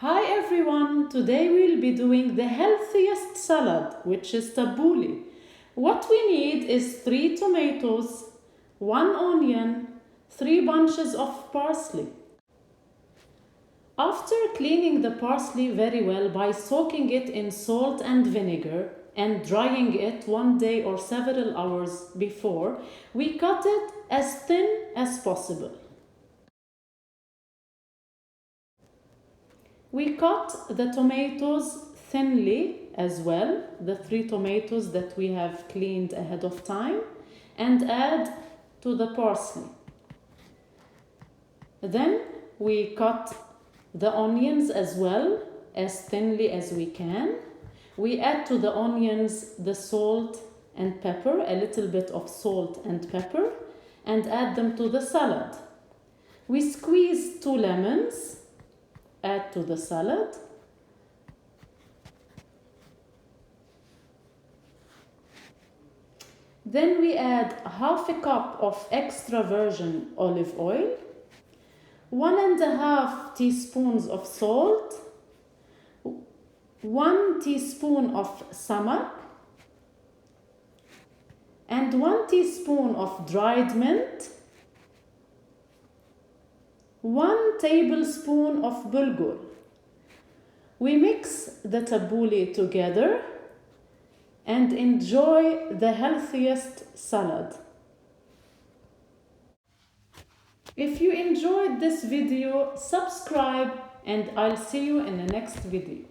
Hi everyone, today we'll be doing the healthiest salad, which is tabouli. What we need is 3 tomatoes, 1 onion, 3 bunches of parsley. After cleaning the parsley very well by soaking it in salt and vinegar and drying it 1 day or several hours before, we cut it as thin as possible. We cut the tomatoes thinly as well, the 3 tomatoes that we have cleaned ahead of time, and add to the parsley. Then we cut the onions as well, as thinly as we can. We add to the onions the salt and pepper, a little bit of salt and pepper, and add them to the salad. We squeeze 2 lemons, add to the salad. Then we add half a cup of extra virgin olive oil, 1.5 teaspoons of salt, 1 teaspoon of sumac, and 1 teaspoon of dried mint, 1 tablespoon of bulgur. We mix the tabouli together and enjoy the healthiest salad. If you enjoyed this video, subscribe and I'll see you in the next video.